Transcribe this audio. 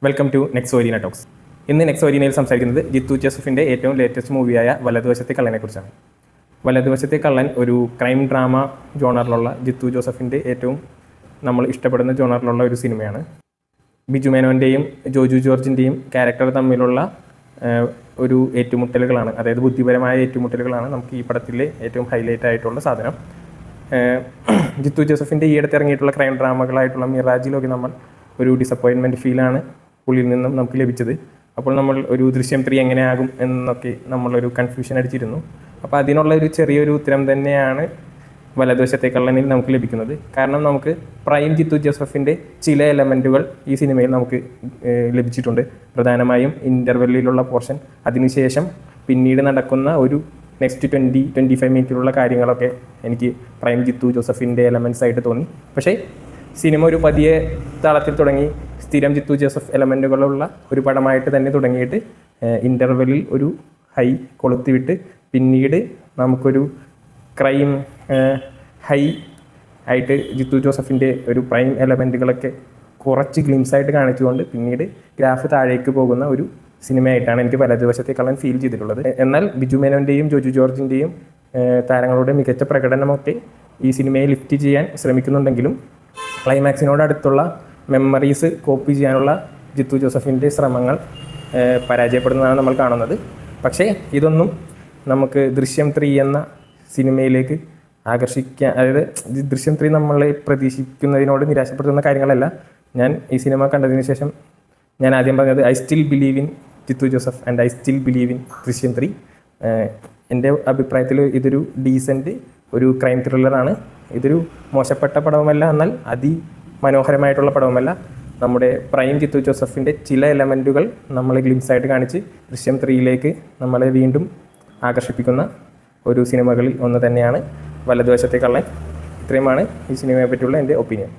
Welcome to next Vareena talks. ഇന്ന് next വരീനയിൽ സംസാരിക്കുന്നത് ജിത്തു ജോസഫിൻ്റെ ഏറ്റവും ലേറ്റസ്റ്റ് മൂവിയായ വലതുവശത്തെ കള്ളനെക്കുറിച്ചാണ്. വലതുവശത്തെ കള്ളൻ ഒരു ക്രൈം ഡ്രാമ ജോണറിലുള്ള ജിത്തു ജോസഫിൻ്റെ ഏറ്റവും നമ്മൾ ഇഷ്ടപ്പെടുന്ന ജോണറിലുള്ള ഒരു സിനിമയാണ്. ബിജു മേനോൻ്റെയും ജോജു ജോർജിൻ്റെയും ക്യാരക്ടർ തമ്മിലുള്ള ഒരു ഏറ്റുമുട്ടലുകളാണ്, അതായത് ബുദ്ധിപരമായ ഏറ്റുമുട്ടലുകളാണ് നമുക്ക് ഈ പടത്തിലെ ഏറ്റവും ഹൈലൈറ്റ് ആയിട്ടുള്ള സാധനം. ജിത്തു ജോസഫിൻ്റെ ഈയിടത്ത് ഇറങ്ങിയിട്ടുള്ള ക്രൈം ഡ്രാമകളായിട്ടുള്ള മിറാജിലൊക്കെ നമ്മൾ ഒരു ഡിസപ്പോയിൻമെൻറ്റ് ഫീലാണ് പുള്ളിയിൽ നിന്നും നമുക്ക് ലഭിച്ചത്. അപ്പോൾ നമ്മൾ ഒരു ദൃശ്യം 3 എങ്ങനെയാകും എന്നൊക്കെ നമ്മളൊരു കൺഫ്യൂഷൻ അടിച്ചിരുന്നു. അപ്പോൾ അതിനുള്ള ഒരു ചെറിയൊരു ഉത്തരം തന്നെയാണ് വലതുവശത്തെ കള്ളനിൽ നമുക്ക് ലഭിക്കുന്നത്. കാരണം നമുക്ക് പ്രൈം ജിത്തു ജോസഫിൻ്റെ ചില എലമെൻറ്റുകൾ ഈ സിനിമയിൽ നമുക്ക് ലഭിച്ചിട്ടുണ്ട്. പ്രധാനമായും ഇൻ്റർവെല്ലിലുള്ള പോർഷൻ, അതിനുശേഷം പിന്നീട് നടക്കുന്ന ഒരു നെക്സ്റ്റ് 20-25 മിനിറ്റിലുള്ള കാര്യങ്ങളൊക്കെ എനിക്ക് പ്രൈം ജിത്തു ജോസഫിൻ്റെ എലമെൻറ്റ്സ് ആയിട്ട് തോന്നി. പക്ഷേ സിനിമ ഒരു പതിയെ താളത്തിൽ തുടങ്ങി സ്ഥിരം ജിത്തു ജോസഫ് എലമെൻറ്റുകളുള്ള ഒരു പടമായിട്ട് തന്നെ തുടങ്ങിയിട്ട് ഇൻ്റർവെല്ലിൽ ഒരു ഹൈ കൊളുത്തിവിട്ട് പിന്നീട് നമുക്കൊരു ക്രൈം ഹൈ ആയിട്ട് ജിത്തു ജോസഫിൻ്റെ ഒരു പ്രൈം എലമെൻറ്റുകളൊക്കെ കുറച്ച് ഗ്ലിംസായിട്ട് കാണിച്ചുകൊണ്ട് പിന്നീട് ഗ്രാഫ് താഴേക്ക് പോകുന്ന ഒരു സിനിമയായിട്ടാണ് എനിക്ക് വലതുവശത്തെ കള്ളൻ ഫീൽ ചെയ്തിട്ടുള്ളത്. എന്നാൽ ബിജു മേനോൻ്റെയും ജോജു ജോർജിൻ്റെയും താരങ്ങളുടെ മികച്ച പ്രകടനമൊക്കെ ഈ സിനിമയെ ലിഫ്റ്റ് ചെയ്യാൻ ശ്രമിക്കുന്നുണ്ടെങ്കിലും ക്ലൈമാക്സിനോടടുത്തുള്ള മെമ്മറീസ് കോപ്പി ചെയ്യാനുള്ള ജിത്തു ജോസഫിൻ്റെ ശ്രമങ്ങൾ പരാജയപ്പെടുന്നതാണ് നമ്മൾ കാണുന്നത്. പക്ഷേ ഇതൊന്നും നമുക്ക് ദൃശ്യം 3 എന്ന സിനിമയിലേക്ക് ആകർഷിക്കാൻ, അതായത് ദൃശ്യം 3 നമ്മളെ പ്രതീക്ഷിക്കുന്നതിനോട് നിരാശപ്പെടുത്തുന്ന കാര്യങ്ങളല്ല. ഞാൻ ഈ സിനിമ കണ്ടതിന് ശേഷം ഞാൻ ആദ്യം പറഞ്ഞത് I still believe in Jeethu Joseph and I still believe in Drishyam 3. എൻ്റെ അഭിപ്രായത്തിൽ ഇതൊരു ഡീസൻറ്റ് ഒരു ക്രൈം ത്രില്ലറാണ്. ഇതൊരു മോശപ്പെട്ട പടവുമല്ല, എന്നാൽ അതിമനോഹരമായിട്ടുള്ള പടവുമല്ല. നമ്മുടെ പ്രൈം ജിത്തു ജോസഫിൻ്റെ ചില എലമെൻറ്റുകൾ നമ്മളെ ഗ്ലിംസായിട്ട് കാണിച്ച് ദൃശ്യം 3യിലേക്ക് നമ്മളെ വീണ്ടും ആകർഷിപ്പിക്കുന്ന ഒരു സിനിമകളിൽ ഒന്ന് തന്നെയാണ് വലതുവശത്തെ കള്ളൻ. ഇത്രയുമാണ് ഈ സിനിമയെ പറ്റിയുള്ള എൻ്റെ ഒപ്പീനിയൻ.